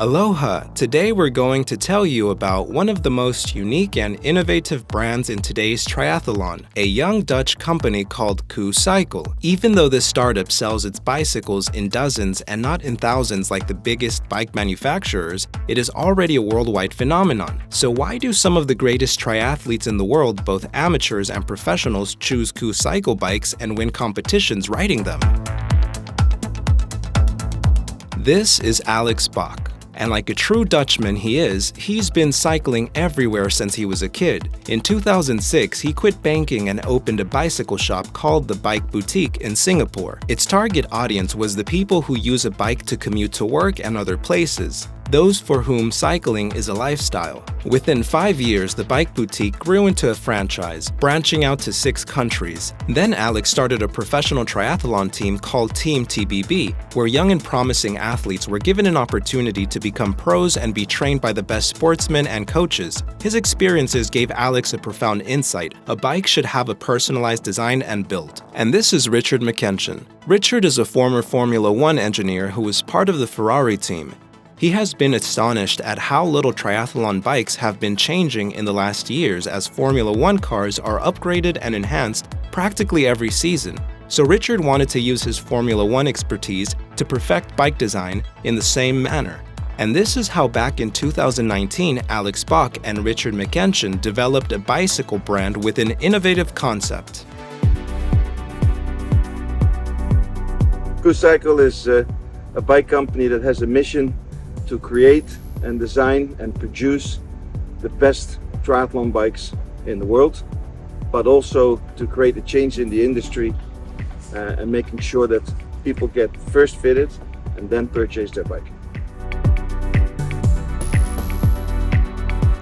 Aloha! Today we're going to tell you about one of the most unique and innovative brands in today's triathlon, a young Dutch company called Cycle. Even though this startup sells its bicycles in dozens and not in thousands like the biggest bike manufacturers, it is already a worldwide phenomenon. So why do some of the greatest triathletes in the world, both amateurs and professionals, choose Cycle bikes and win competitions riding them? This is Alex Bok. And like a true Dutchman he's been cycling everywhere since he was a kid. In 2006, he quit banking and opened a bicycle shop called the Bike Boutique in Singapore. Its target audience was the people who use a bike to commute to work and other places, those for whom cycling is a lifestyle. Within 5 years, the Bike Boutique grew into a franchise, branching out to 6 countries. Then Alex started a professional triathlon team called Team TBB, where young and promising athletes were given an opportunity to become pros and be trained by the best sportsmen and coaches. His experiences gave Alex a profound insight. A bike should have a personalized design and build. And this is Richard McAinsh. Richard is a former Formula 1 engineer who was part of the Ferrari team. He has been astonished at how little triathlon bikes have been changing in the last years as Formula 1 cars are upgraded and enhanced practically every season. So Richard wanted to use his Formula 1 expertise to perfect bike design in the same manner. And this is how back in 2019, Alex Bok and Richard McAinsh developed a bicycle brand with an innovative concept. Cycle is a bike company that has a mission to create and design and produce the best triathlon bikes in the world, but also to create a change in the industry and making sure that people get first fitted and then purchase their bike.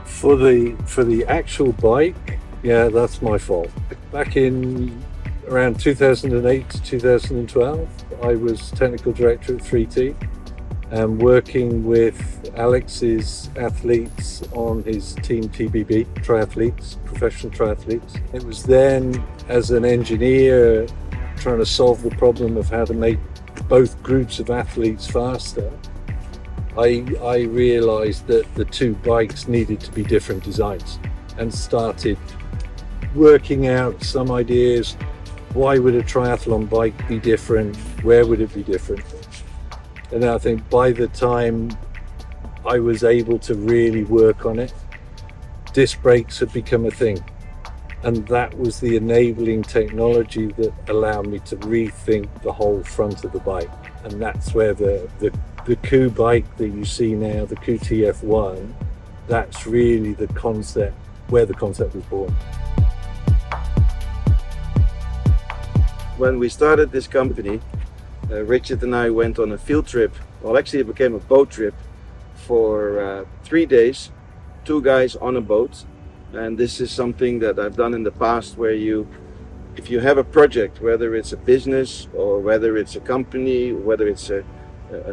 For the actual bike, yeah, that's my fault. Back in around 2008 to 2012, I was technical director at 3T. And working with Alex's athletes on his team TBB, triathletes, professional triathletes. It was then, as an engineer, trying to solve the problem of how to make both groups of athletes faster, I realized that the two bikes needed to be different designs and started working out some ideas. Why would a triathlon bike be different? Where would it be different? And I think by the time I was able to really work on it, disc brakes had become a thing. And that was the enabling technology that allowed me to rethink the whole front of the bike. And that's where the Coup bike that you see now, the Coup TF1, that's really the concept, where the concept was born. When we started this company, Richard and I went on a field trip. Well, actually it became a boat trip for 3 days, 2 guys on a boat. And this is something that I've done in the past where if you have a project, whether it's a business or whether it's a company, whether it's a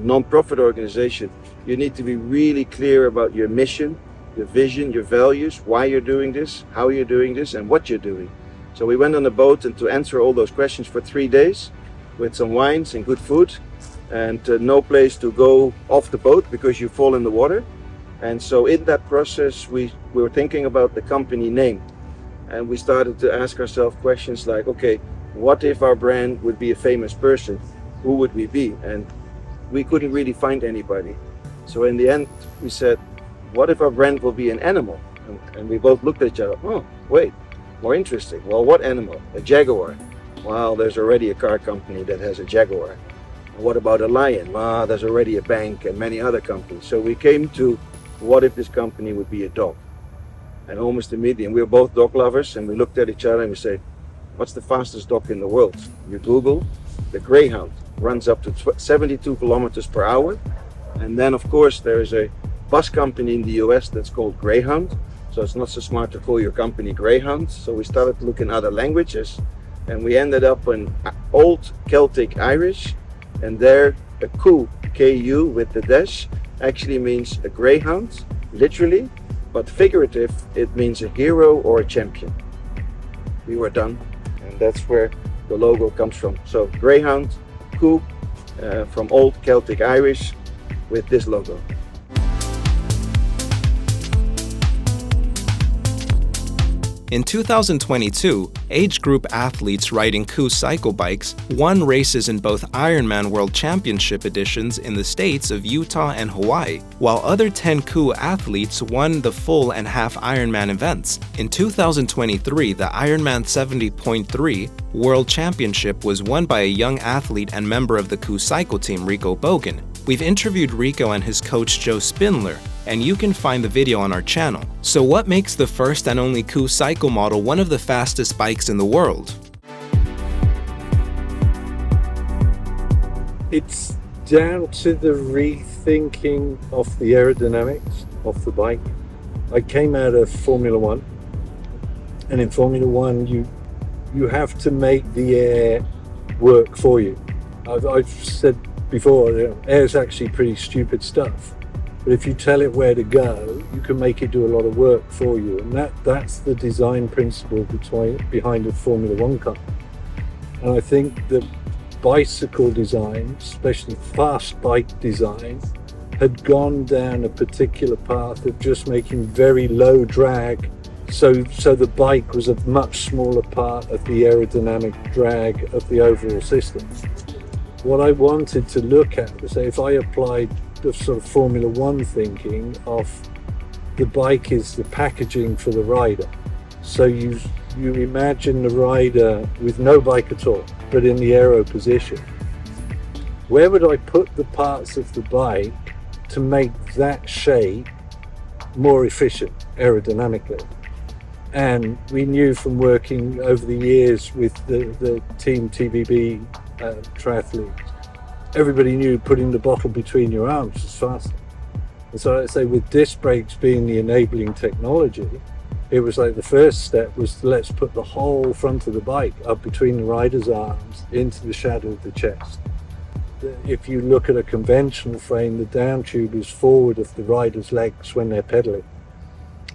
non-profit organization, you need to be really clear about your mission, your vision, your values, why you're doing this, how you're doing this, and what you're doing. So we went on a boat and to answer all those questions for 3 days, with some wines and good food, and no place to go off the boat because you fall in the water. And so in that process we were thinking about the company name, and we started to ask ourselves questions like, okay, what if our brand would be a famous person? Who would we be? And we couldn't really find anybody. So in the end we said, what if our brand will be an animal? And we both looked at each other. Oh wait, more interesting. Well, what animal? A jaguar. Well, there's already a car company that has a Jaguar. What about a lion? Well, there's already a bank and many other companies. So we came to, what if this company would be a dog? And almost immediately, and we were both dog lovers, and we looked at each other and we said, what's the fastest dog in the world? You Google, the Greyhound runs up to 72 kilometers per hour. And then of course there is a bus company in the US that's called Greyhound. So it's not so smart to call your company Greyhound. So we started to look in other languages. And we ended up in Old Celtic Irish, and there a Coup, K-U with the dash, actually means a greyhound, literally, but figurative, it means a hero or a champion. We were done, and that's where the logo comes from. So Greyhound, Coup, from Old Celtic Irish with this logo. In 2022, age group athletes riding KOO cycle bikes won races in both Ironman World Championship editions in the states of Utah and Hawaii, while other 10 KOO athletes won the full and half Ironman events. In 2023, the Ironman 70.3 World Championship was won by a young athlete and member of the KOO cycle team, Rico Bogan. We've interviewed Rico and his coach Joe Spindler, and you can find the video on our channel. So what makes the first and only KOO cycle model one of the fastest bikes in the world? It's down to the rethinking of the aerodynamics of the bike. I came out of Formula One, and in Formula One you have to make the air work for you. I've said before, air is actually pretty stupid stuff. But if you tell it where to go, you can make it do a lot of work for you. And that's the design principle behind a Formula One car. And I think the bicycle design, especially fast bike design, had gone down a particular path of just making very low drag. So the bike was a much smaller part of the aerodynamic drag of the overall system. What I wanted to look at was, say, if I applied the sort of Formula One thinking of the bike is the packaging for the rider. So you imagine the rider with no bike at all, but in the aero position. Where would I put the parts of the bike to make that shape more efficient aerodynamically? And we knew from working over the years with the team TBB triathletes, everybody knew putting the bottle between your arms was faster. And so I'd say with disc brakes being the enabling technology, it was like the first step was let's put the whole front of the bike up between the rider's arms into the shadow of the chest. If you look at a conventional frame, the down tube is forward of the rider's legs when they're pedaling.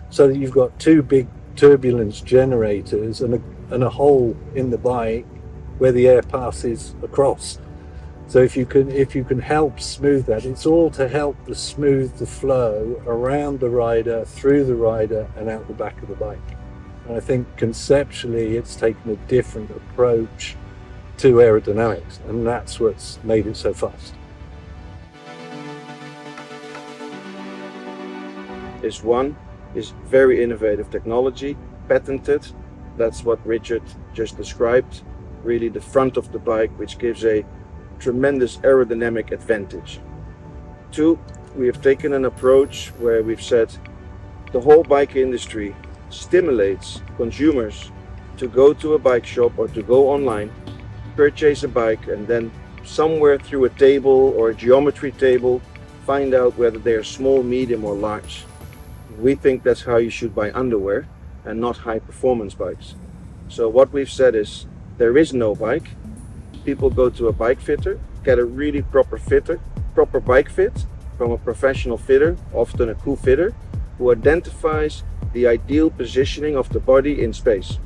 So that you've got two big turbulence generators and a hole in the bike where the air passes across. So if you can help smooth that, it's all to help smooth the flow around the rider, through the rider, and out the back of the bike. And I think conceptually it's taken a different approach to aerodynamics, and that's what's made it so fast. One is very innovative technology, patented. That's what Richard just described. Really the front of the bike, which gives a tremendous aerodynamic advantage. 2, we have taken an approach where we've said the whole bike industry stimulates consumers to go to a bike shop or to go online, purchase a bike, and then somewhere through a table or a geometry table find out whether they are small, medium or large. We think that's how you should buy underwear and not high performance bikes. So what we've said is there is no bike. People go to a bike fitter, get a really proper bike fit from a professional fitter, often a KOO fitter, who identifies the ideal positioning of the body in space.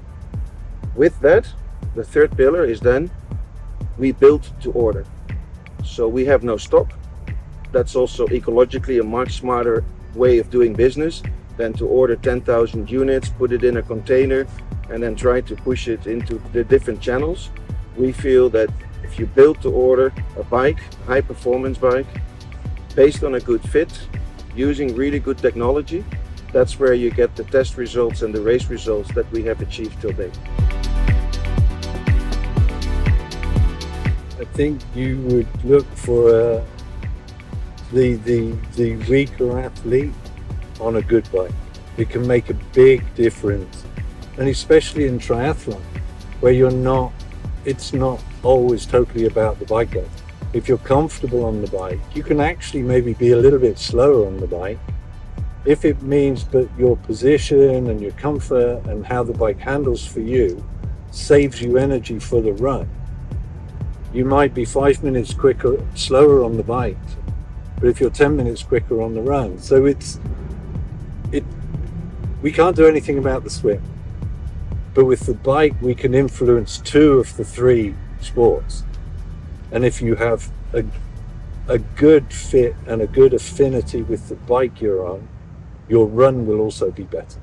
With that, the third pillar is then we build to order. So we have no stock. That's also ecologically a much smarter way of doing business than to order 10,000 units, put it in a container, and then try to push it into the different channels. We feel that if you build to order a bike, high performance bike, based on a good fit, using really good technology, that's where you get the test results and the race results that we have achieved till date. I think you would look for the weaker athlete on a good bike. It can make a big difference, and especially in triathlon, where it's not always totally about the bike length. If you're comfortable on the bike, you can actually maybe be a little bit slower on the bike. If it means that your position and your comfort and how the bike handles for you saves you energy for the run, you might be 5 minutes slower on the bike, but if you're 10 minutes quicker on the run. So we can't do anything about the swim. But with the bike, we can influence 2 of the 3 sports. And if you have a good fit and a good affinity with the bike you're on, your run will also be better.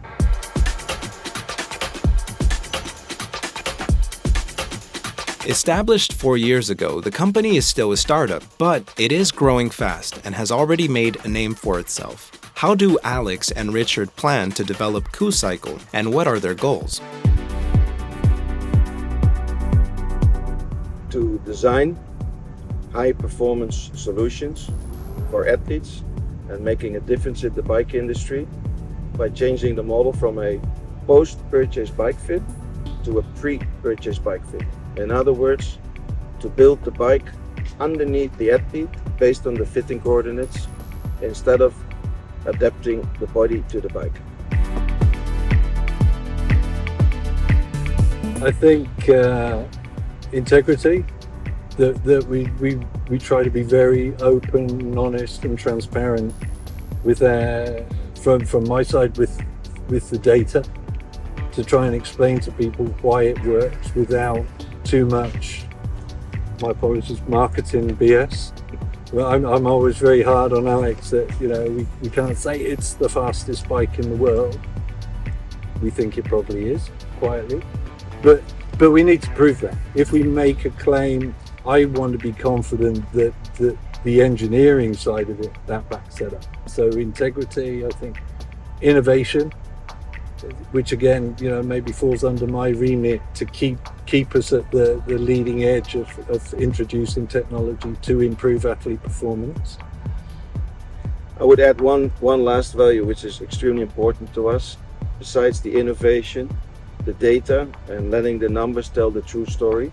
Established 4 years ago, the company is still a startup, but it is growing fast and has already made a name for itself. How do Alex and Richard plan to develop KooCycle, and what are their goals? To design high-performance solutions for athletes and making a difference in the bike industry by changing the model from a post-purchase bike fit to a pre-purchase bike fit. In other words, to build the bike underneath the athlete based on the fitting coordinates instead of adapting the body to the bike. I think integrity, that we try to be very open and honest and transparent with from my side with the data, to try and explain to people why it works without too much, my apologies, marketing BS. Well, I'm always very hard on Alex that, you know, we can't say it's the fastest bike in the world. We think it probably is, quietly, but we need to prove that. If we make a claim, I want to be confident that the engineering side of it, that backs it up. So integrity, I think, innovation, which again, you know, maybe falls under my remit to keep us at the leading edge of introducing technology to improve athlete performance. I would add one last value which is extremely important to us, besides the innovation, the data, and letting the numbers tell the true story.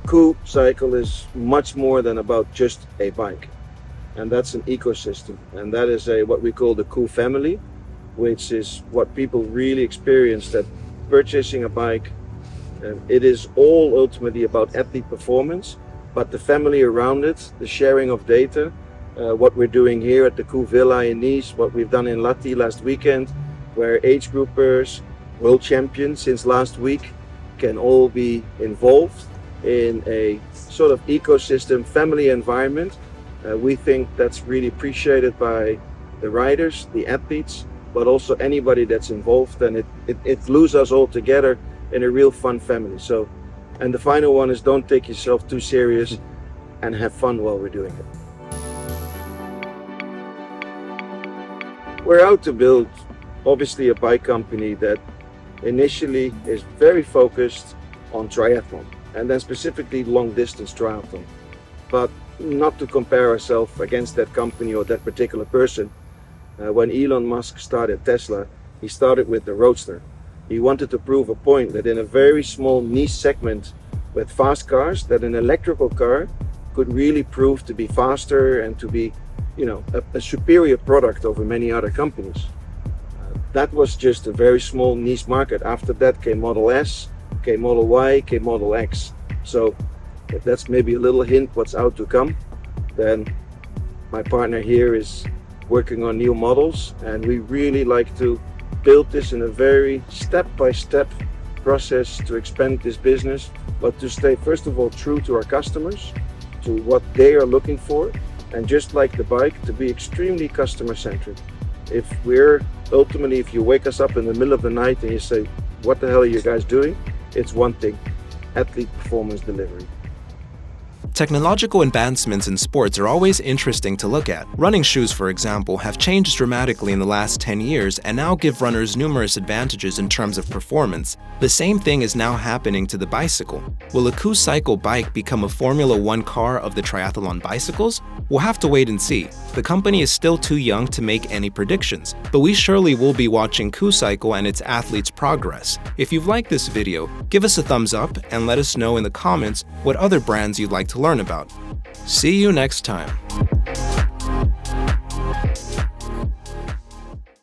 KooCycle is much more than about just a bike, and that's an ecosystem, and that is what we call the Koo family, which is what people really experience, that purchasing a bike, it is all ultimately about athlete performance, but the family around it, the sharing of data, what we're doing here at the Koo Villa in Nice, what we've done in Lati last weekend, where age groupers, world champions since last week can all be involved in a sort of ecosystem family environment. We think that's really appreciated by the riders, the athletes, but also anybody that's involved, and it glues us all together in a real fun family. So, and the final one is, don't take yourself too serious and have fun while we're doing it. We're out to build obviously a bike company that initially is very focused on triathlon, and then specifically long distance triathlon, but not to compare ourselves against that company or that particular person. When Elon Musk started Tesla, he started with the Roadster. He wanted to prove a point that in a very small niche segment with fast cars, that an electrical car could really prove to be faster and to be, you know, a superior product over many other companies. That was just a very small niche market. After that came Model S, came Model Y, came Model X. So if that's maybe a little hint what's out to come, then my partner here is working on new models, and we really like to build this in a very step-by-step process to expand this business, but to stay first of all true to our customers, to what they are looking for, and just like the bike, to be extremely customer-centric. If you wake us up in the middle of the night and you say, what the hell are you guys doing? It's one thing: athlete performance delivery. Technological advancements in sports are always interesting to look at. Running shoes, for example, have changed dramatically in the last 10 years and now give runners numerous advantages in terms of performance. The same thing is now happening to the bicycle. Will a KooCycle bike become a Formula One car of the triathlon bicycles? We'll have to wait and see. The company is still too young to make any predictions, but we surely will be watching KooCycle and its athletes' progress. If you've liked this video, give us a thumbs up and let us know in the comments what other brands you'd like to learn about. See you next time.